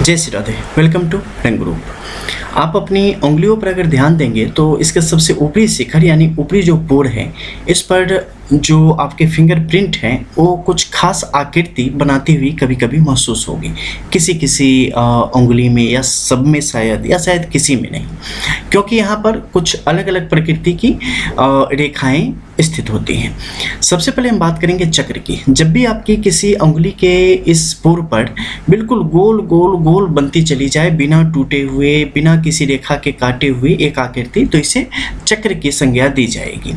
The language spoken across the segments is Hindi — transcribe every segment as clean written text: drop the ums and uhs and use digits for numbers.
जय श्री राधे। वेलकम टू रंग ग्रुप। आप अपनी उंगलियों पर अगर ध्यान देंगे तो इसका सबसे ऊपरी शिखर यानी ऊपरी जो पोर है, इस पर जो आपके फिंगरप्रिंट हैं वो कुछ खास आकृति बनाती हुई कभी कभी महसूस होगी, किसी किसी उंगली में या सब में शायद, या शायद किसी में नहीं, क्योंकि यहाँ पर कुछ अलग अलग प्रकृति की रेखाएं स्थित होती हैं। सबसे पहले हम बात करेंगे चक्र की। जब भी आपकी किसी उंगली के इस पोर पर बिल्कुल गोल गोल गोल बनती चली जाए, बिना टूटे हुए, बिना किसी रेखा के काटे हुए एक आकृति, तो इसे चक्र की संज्ञा दी जाएगी।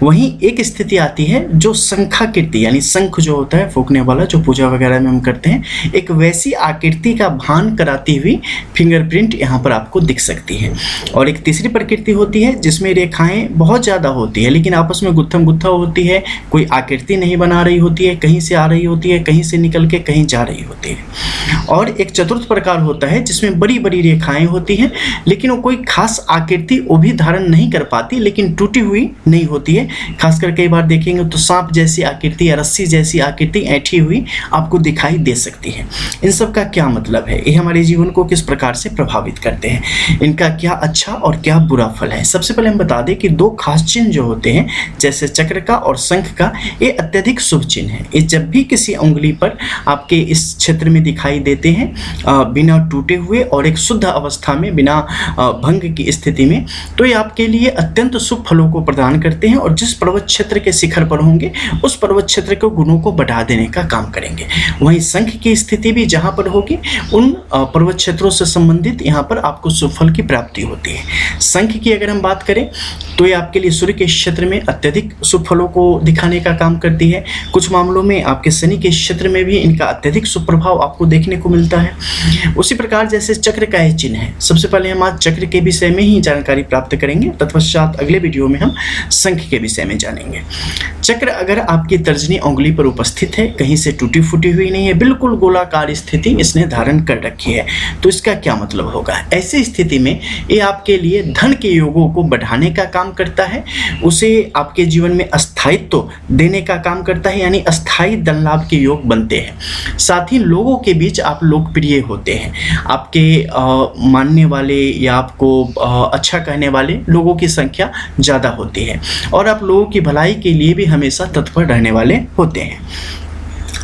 वहीं एक स्थिति आती है जो शंखाकृति यानी शंख जो होता है फूंकने वाला, जो पूजा वगैरह में हम करते हैं, एक वैसी आकृति का भान कराती हुई फिंगरप्रिंट यहाँ पर आपको दिख सकती है। और एक तीसरी प्रकृति होती है जिसमें रेखाएं बहुत ज़्यादा होती है लेकिन आपस में गुत्थम गुत्था होती है, कोई आकृति नहीं बना रही होती है, कहीं से आ रही होती है, कहीं से निकल के कहीं जा रही होती है। और एक चतुर्थ प्रकार होता है जिसमें बड़ी बड़ी रेखाएं होती हैं लेकिन वो कोई खास आकृति वो भी धारण नहीं कर पाती, लेकिन टूटी हुई नहीं होती है। खासकर कई बार देखेंगे तो सांप जैसी आकृति या रस्सी जैसी आकृति ऐंठी हुई आपको दिखाई दे सकती है। इन सब का क्या मतलब है, ये हमारे जीवन को किस प्रकार से प्रभावित करते हैं, इनका क्या अच्छा और क्या बुरा फल है। सबसे पहले हम बता दें कि दो खास चिन्ह जो होते हैं, जैसे चक्र का और शंख का, ये अत्यधिक शुभ चिन्ह है। ये जब भी किसी उंगली पर आपके इस क्षेत्र में दिखाई देते हैं बिना टूटे हुए और एक शुद्ध अवस्था में, बिना भंग की स्थिति में, तो ये आपके लिए अत्यंत शुभ फलों को प्रदान करते हैं और जिस पर्वत क्षेत्र के शिखर पर होंगे उस पर्वत क्षेत्र के गुणों को बढ़ा देने का काम करेंगे। वहीं शंख की स्थिति भी जहाँ पर होगी उन पर्वत क्षेत्रों से संबंधित यहाँ पर आपको शुभ फल की प्राप्ति होती है। शंख की अगर हम बात करें तो ये आपके लिए सूर्य के क्षेत्र में अत्यधिक शुभ फलों को दिखाने का काम करती है। कुछ मामलों में आपके शनि के क्षेत्र में भी इनका अत्यधिक शुभ प्रभाव आपको देखने को मिलता है। उसी प्रकार जैसे चक्र का यह चिन्ह है, सबसे पहले हम आज चक्र के विषय में ही जानकारी प्राप्त करेंगे, तत्पश्चात अगले वीडियो में हम शंख के विषय में जानेंगे। चक्र अगर आपकी तर्जनी उंगली पर उपस्थित है, कहीं से टूटी फूटी हुई नहीं है, बिल्कुल गोलाकार स्थिति इसने धारण कर रखी है, तो इसका क्या मतलब होगा। ऐसी स्थिति में ये आपके लिए धन के योगों को बढ़ाने का काम करता है, उसे आपके जीवन में स्थायित्व देने का काम करता है, यानी अस्थायी धन लाभ के योग बनते हैं। साथ ही लोगों के बीच आप लोकप्रिय होते हैं, आपके मानने वाले या आपको अच्छा कहने वाले लोगों की संख्या ज़्यादा होती है और आप लोगों की भलाई के लिए भी हमेशा तत्पर रहने वाले होते हैं।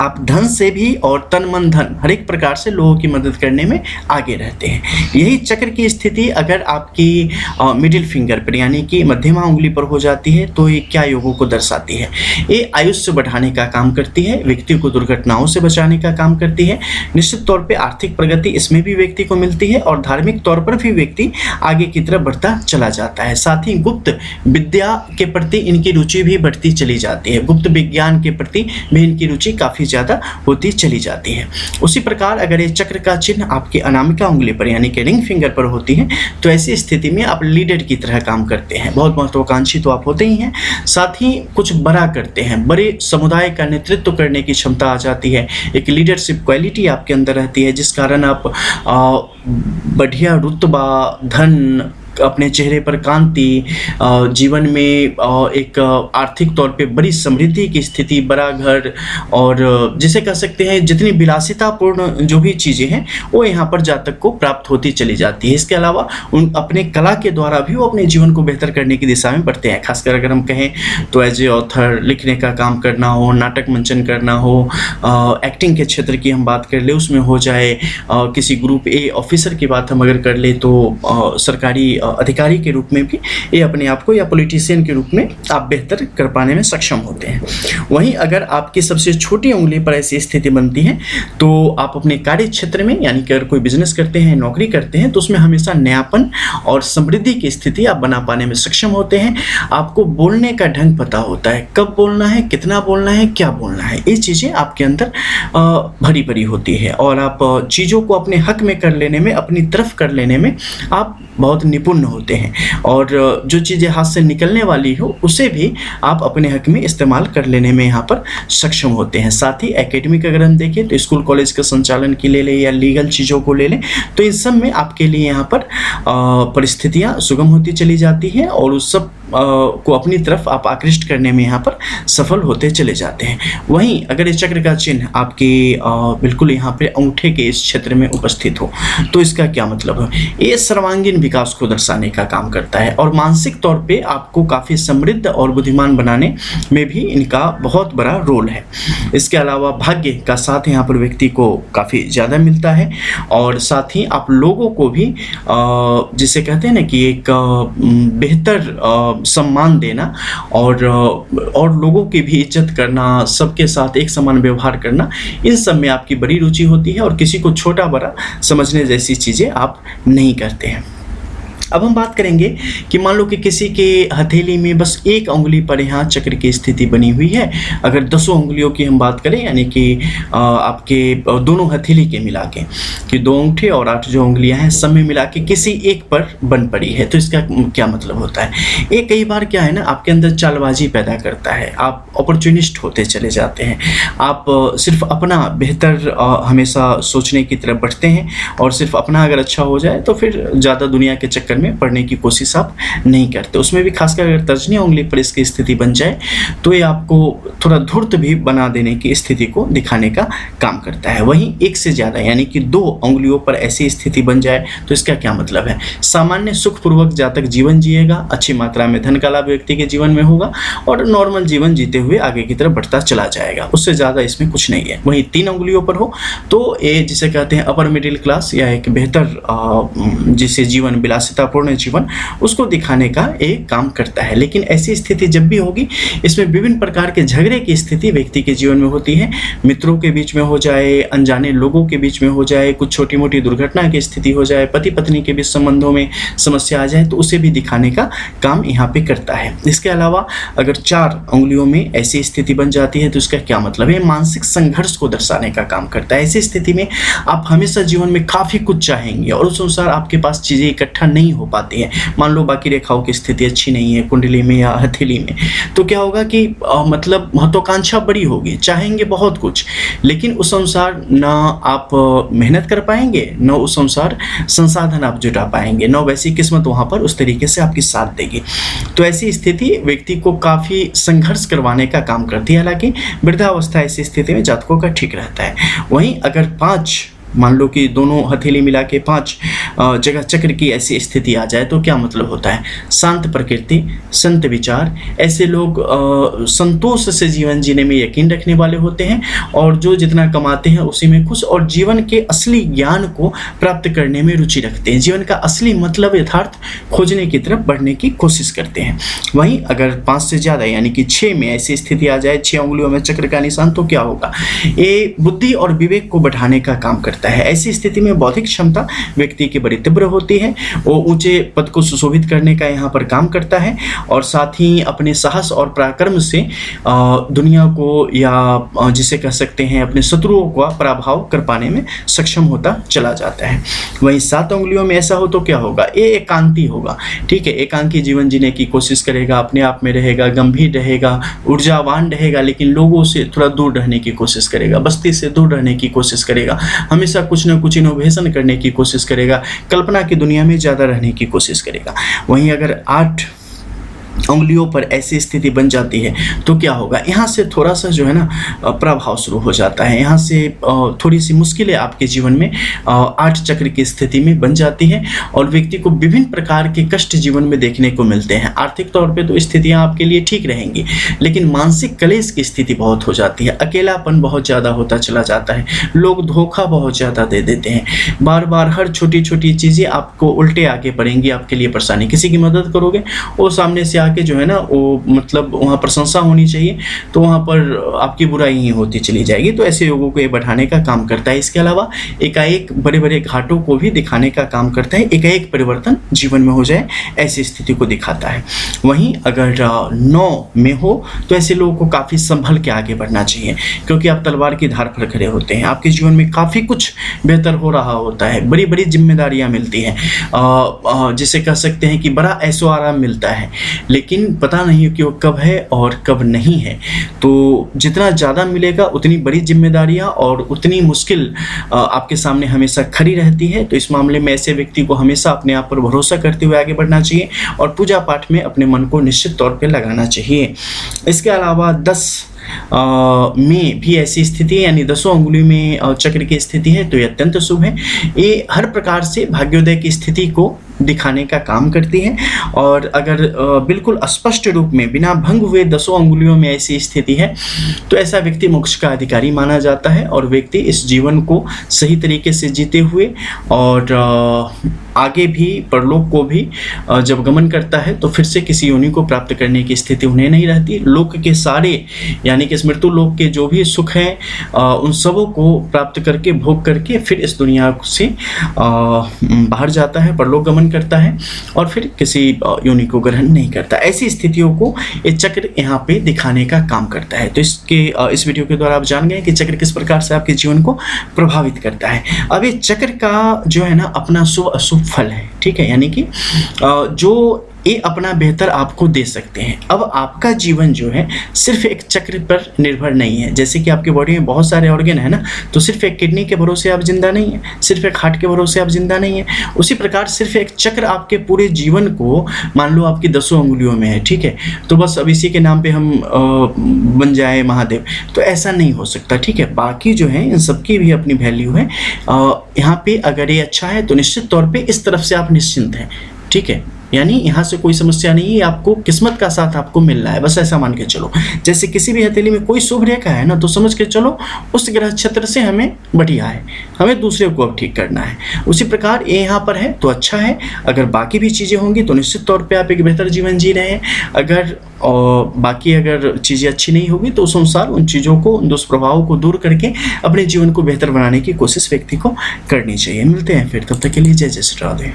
आप धन से भी और तन मन धन हर एक प्रकार से लोगों की मदद करने में आगे रहते हैं। यही चक्र की स्थिति अगर आपकी मिडिल फिंगर पर यानी कि मध्यमा उंगली पर हो जाती है तो ये क्या योगों को दर्शाती है। ये आयुष्य बढ़ाने का काम करती है, व्यक्ति को दुर्घटनाओं से बचाने का काम करती है, निश्चित तौर पर आर्थिक प्रगति इसमें भी व्यक्ति को मिलती है और धार्मिक तौर पर भी व्यक्ति आगे की तरफ बढ़ता चला जाता है। साथ ही गुप्त विद्या के प्रति इनकी रुचि भी बढ़ती चली जाती है, गुप्त विज्ञान के प्रति भी इनकी रुचि काफ़ी ज़्यादा होती चली जाती है। उसी प्रकार अगर ये चक्र का चिन्ह आपकी अनामिका उंगली पर यानी कि रिंग फिंगर पर होती है तो ऐसी स्थिति में आप लीडर की तरह काम करते हैं, बहुत महत्वाकांक्षी तो आप होते ही हैं, साथ ही कुछ बड़ा करते हैं, बड़े समुदाय का नेतृत्व करने की क्षमता आ जाती है, एक लीडरशिप क्वालिटी आपके अंदर रहती है, जिस कारण आप बढ़िया रुतबा, धन, अपने चेहरे पर कांति, जीवन में एक आर्थिक तौर पे बड़ी समृद्धि की स्थिति, बड़ा घर और जिसे कह सकते हैं जितनी विलासितापूर्ण जो भी चीज़ें हैं वो यहाँ पर जातक को प्राप्त होती चली जाती है। इसके अलावा उन अपने कला के द्वारा भी वो अपने जीवन को बेहतर करने की दिशा में बढ़ते हैं। खासकर अगर हम कहें तो एज ए ऑथर लिखने का काम करना हो, नाटक मंचन करना हो, एक्टिंग के क्षेत्र की हम बात कर ले उसमें हो जाए, किसी ग्रुप ए ऑफिसर की बात हम अगर कर ले तो सरकारी अधिकारी के रूप में भी ये अपने आप को या पॉलिटिशियन के रूप में आप बेहतर कर पाने में सक्षम होते हैं। वहीं अगर आपकी सबसे छोटी उंगली पर ऐसी स्थिति बनती है तो आप अपने कार्य क्षेत्र में यानी कि अगर कोई बिजनेस करते हैं, नौकरी करते हैं, तो उसमें हमेशा नयापन और समृद्धि की स्थिति आप बना पाने में सक्षम होते हैं। आपको बोलने का ढंग पता होता है, कब बोलना है, कितना बोलना है, क्या बोलना है, ये चीज़ें आपके अंदर भरी भरी होती है और आप चीज़ों को अपने हक में कर लेने में, अपनी तरफ कर लेने में आप बहुत निपुण पूर्ण होते हैं और जो चीज़ें हाथ से निकलने वाली हो उसे भी आप अपने हक में इस्तेमाल कर लेने में यहाँ पर सक्षम होते हैं। साथ ही एकेडमिक अगर हम देखें तो स्कूल कॉलेज के संचालन की ले लें या लीगल चीज़ों को ले लें, तो इन सब में आपके लिए यहाँ पर परिस्थितियाँ सुगम होती चली जाती हैं और उस सब को अपनी तरफ आप आकृष्ट करने में यहाँ पर सफल होते चले जाते हैं। वहीं अगर इस चक्र का चिन्ह आपके बिल्कुल यहाँ पे अंगूठे के इस क्षेत्र में उपस्थित हो तो इसका क्या मतलब है? ये सर्वांगीण विकास को दर्शाने का काम करता है और मानसिक तौर पे आपको काफ़ी समृद्ध और बुद्धिमान बनाने में भी इनका बहुत बड़ा रोल है। इसके अलावा भाग्य का साथ यहाँ पर व्यक्ति को काफ़ी ज़्यादा मिलता है और साथ ही आप लोगों को भी जिसे कहते हैं ना कि एक बेहतर सम्मान देना और लोगों की भी इज्जत करना, सबके साथ एक समान व्यवहार करना, इन सब में आपकी बड़ी रुचि होती है और किसी को छोटा बड़ा समझने जैसी चीज़ें आप नहीं करते हैं। अब हम बात करेंगे कि मान लो कि किसी के हथेली में बस एक उंगली पर यहाँ चक्र की स्थिति बनी हुई है। अगर 10 उंगलियों की हम बात करें यानी कि आपके दोनों हथेली के मिला के कि 2 अंगूठे और 8 जो उंगलियां हैं सब में मिला के किसी एक पर बन पड़ी है, तो इसका क्या मतलब होता है? ये कई बार क्या है ना, आपके अंदर चालबाजी पैदा करता है, आप अपॉर्चुनिस्ट होते चले जाते हैं, आप सिर्फ अपना बेहतर हमेशा सोचने की तरफ बढ़ते हैं और सिर्फ अपना अगर अच्छा हो जाए तो फिर ज़्यादा दुनिया के चक्कर में पढ़ने की कोशिश आप नहीं करते। उसमें भी खासकर अगर तर्जनी उंगली पर इसकी स्थिति बन जाए तो ये आपको थोड़ा धूर्त भी बना देने की स्थिति को दिखाने का काम करता है। वहीं एक से ज़्यादा यानी कि 2 उंगलियों पर ऐसी स्थिति बन जाए तो इसका क्या मतलब है? सामान्य सुखपूर्वक जातक जीवन जिएगा, अच्छी मात्रा में धन का लाभ व्यक्ति के जीवन में होगा और नॉर्मल जीवन जीते हुए आगे की तरफ बढ़ता चला जाएगा, उससे ज़्यादा इसमें कुछ नहीं है। वहीं 3 उंगलियों पर हो तो ये जिसे कहते हैं अपर मिडिल क्लास या एक बेहतर जिसे जीवन विलासिता पूर्ण जीवन उसको दिखाने का एक काम करता है। लेकिन ऐसी स्थिति जब भी होगी इसमें विभिन्न प्रकार के झगड़े की स्थिति व्यक्ति के जीवन में होती है, मित्रों के बीच में हो जाए, अनजाने लोगों के बीच में हो जाए, कुछ छोटी मोटी दुर्घटना की स्थिति हो जाए, पति पत्नी के बीच संबंधों में समस्या आ जाए तो उसे भी दिखाने का काम यहाँ पे करता है। इसके अलावा अगर 4 उंगलियों में ऐसी स्थिति बन जाती है तो इसका क्या मतलब है? मानसिक संघर्ष को दर्शाने का काम करता है। ऐसी स्थिति में आप हमेशा जीवन में काफ़ी कुछ चाहेंगे और उस अनुसार आपके पास चीज़ें इकट्ठा नहीं हो पाती है। मान लो बाकी रेखाओं की स्थिति अच्छी नहीं है कुंडली में या हथेली में, तो क्या होगा कि मतलब महत्वाकांक्षा बड़ी होगी, चाहेंगे बहुत कुछ लेकिन उस अनुसार ना आप मेहनत कर पाएंगे, न उस अनुसार संसाधन आप जुटा पाएंगे, न वैसी किस्मत वहाँ पर उस तरीके से आपकी साथ देगी। तो ऐसी स्थिति व्यक्ति को काफ़ी संघर्ष करवाने का काम करती है। हालांकि वृद्धावस्था ऐसी स्थिति में जातकों का ठीक रहता है। वहीं अगर 5 मान लो कि दोनों हथेली मिला के 5 जगह चक्र की ऐसी स्थिति आ जाए तो क्या मतलब होता है? शांत प्रकृति, संत विचार, ऐसे लोग संतोष से जीवन जीने में यकीन रखने वाले होते हैं और जो जितना कमाते हैं उसी में खुश और जीवन के असली ज्ञान को प्राप्त करने में रुचि रखते हैं, जीवन का असली मतलब यथार्थ खोजने की तरफ बढ़ने की कोशिश करते हैं। वहीं अगर 5 से ज़्यादा यानी कि 6 में ऐसी स्थिति आ जाए, 6 उंगलियों में चक्र का निशान, तो क्या होगा? ये बुद्धि और विवेक को बढ़ाने का काम करता है। ऐसी स्थिति में बौद्धिक क्षमता व्यक्ति की बड़ी तीव्र होती है, वो ऊंचे पद को सुशोभित करने का यहाँ पर काम करता है और साथ ही अपने साहस और पराक्रम से दुनिया को या जिसे कह सकते हैं अपने शत्रुओं का पराभव कर पाने में सक्षम होता चला जाता है। वहीं 7 उंगलियों में ऐसा हो तो क्या होगा? ये एकांती होगा, ठीक है, एकांकी जीवन जीने की कोशिश करेगा, अपने आप में रहेगा, गंभीर रहेगा, ऊर्जावान रहेगा, लेकिन लोगों से थोड़ा दूर रहने की कोशिश करेगा, बस्ती से दूर रहने की कोशिश करेगा, हमेशा कुछ न कुछ इनोवेशन करने की कोशिश करेगा, कल्पना की दुनिया में ज़्यादा रहने की कोशिश करेगा। वहीं अगर 8 उंगलियों पर ऐसी स्थिति बन जाती है तो क्या होगा? यहाँ से थोड़ा सा जो है ना प्रभाव शुरू हो जाता है, यहाँ से थोड़ी सी मुश्किलें आपके जीवन में 8 चक्र की स्थिति में बन जाती है और व्यक्ति को विभिन्न प्रकार के कष्ट जीवन में देखने को मिलते हैं। आर्थिक तौर पे तो स्थितियाँ आपके लिए ठीक रहेंगी लेकिन मानसिक क्लेश की स्थिति बहुत हो जाती है, अकेलापन बहुत ज़्यादा होता चला जाता है, लोग धोखा बहुत ज़्यादा दे देते हैं, बार बार हर छोटी छोटी चीज़ें आपको उल्टे आके पड़ेंगी, आपके लिए परेशानी। किसी की मदद करोगे वो सामने से आके के जो है ना वो मतलब वहाँ प्रशंसा होनी चाहिए, तो वहाँ पर आपकी बुराई ही होती चली जाएगी। तो ऐसे योगों को ये बढ़ाने का काम करता है। इसके अलावा एकाएक बड़े बड़े घाटों को भी दिखाने का काम करता है, एकाएक परिवर्तन जीवन में हो जाए ऐसी स्थिति को दिखाता है। वहीं अगर 9 में हो तो ऐसे लोगों को काफ़ी संभल के आगे बढ़ना चाहिए, क्योंकि आप तलवार की धार पर खड़े होते हैं, आपके जीवन में काफ़ी कुछ बेहतर हो रहा होता है, बड़ी बड़ी जिम्मेदारियां मिलती हैं, जिसे कह सकते हैं कि बड़ा ऐशो आराम मिलता है, लेकिन पता नहीं कि वो कब है और कब नहीं है। तो जितना ज़्यादा मिलेगा उतनी बड़ी जिम्मेदारियां और उतनी मुश्किल आपके सामने हमेशा खड़ी रहती है। तो इस मामले में ऐसे व्यक्ति को हमेशा अपने आप पर भरोसा करते हुए आगे बढ़ना चाहिए और पूजा पाठ में अपने मन को निश्चित तौर पर लगाना चाहिए। इसके अलावा 10 में भी ऐसी स्थिति यानी 10 अंगुली में चक्र की स्थिति है तो ये अत्यंत शुभ है। ये हर प्रकार से भाग्योदय की स्थिति को दिखाने का काम करती है। और अगर बिल्कुल स्पष्ट रूप में बिना भंग हुए 10 अंगुलियों में ऐसी स्थिति है तो ऐसा व्यक्ति मोक्ष का अधिकारी माना जाता है और व्यक्ति इस जीवन को सही तरीके से जीते हुए और आगे भी परलोक को भी जब गमन करता है तो फिर से किसी योनि को प्राप्त करने की स्थिति उन्हें नहीं रहती। लोक के सारे यानी कि मृत्यु लोक के जो भी सुख हैं उन सबों को प्राप्त करके भोग करके फिर इस दुनिया से बाहर जाता है, परलोक गमन करता है और फिर किसी योनि को ग्रहण नहीं करता। ऐसी स्थितियों को ये चक्र यहाँ पे दिखाने का काम करता है। तो इस वीडियो के द्वारा आप जान गए कि चक्र किस प्रकार से आपके जीवन को प्रभावित करता है। अब ये चक्र का जो है ना अपना शुभ अशुभ फल है, ठीक है, यानी कि जो ये अपना बेहतर आपको दे सकते हैं। अब आपका जीवन जो है सिर्फ एक चक्र पर निर्भर नहीं है। जैसे कि आपकी बॉडी में बहुत सारे ऑर्गन है ना, तो सिर्फ एक किडनी के भरोसे आप जिंदा नहीं है, सिर्फ एक हार्ट के भरोसे आप जिंदा नहीं है। उसी प्रकार सिर्फ एक चक्र आपके पूरे जीवन को, मान लो आपकी 10 अंगुलियों में है, ठीक है, तो बस अब इसी के नाम पे हम बन जाए महादेव, तो ऐसा नहीं हो सकता, ठीक है। बाकी जो है इन सबकी भी अपनी वैल्यू है। यहाँ पे अगर ये अच्छा है तो निश्चित तौर पर इस तरफ से आप निश्चिंत हैं, ठीक है, यानी यहाँ से कोई समस्या नहीं है, आपको किस्मत का साथ आपको मिल रहा है, बस ऐसा मान के चलो। जैसे किसी भी हथेली में कोई शुभ रेखा है ना, तो समझ के चलो उस ग्रह क्षेत्र से हमें बढ़िया है, हमें दूसरे को अब ठीक करना है। उसी प्रकार ये यहाँ पर है तो अच्छा है। अगर बाकी भी चीज़ें होंगी तो निश्चित तौर पे आप एक बेहतर जीवन जी रहे हैं। अगर बाकी अगर चीज़ें अच्छी नहीं होगी तो उस अनुसार उन चीज़ों को, उन दुष्प्रभावों को दूर करके अपने जीवन को बेहतर बनाने की कोशिश व्यक्ति को करनी चाहिए। मिलते हैं फिर, तब तक के लिए जय जय श्री राधे।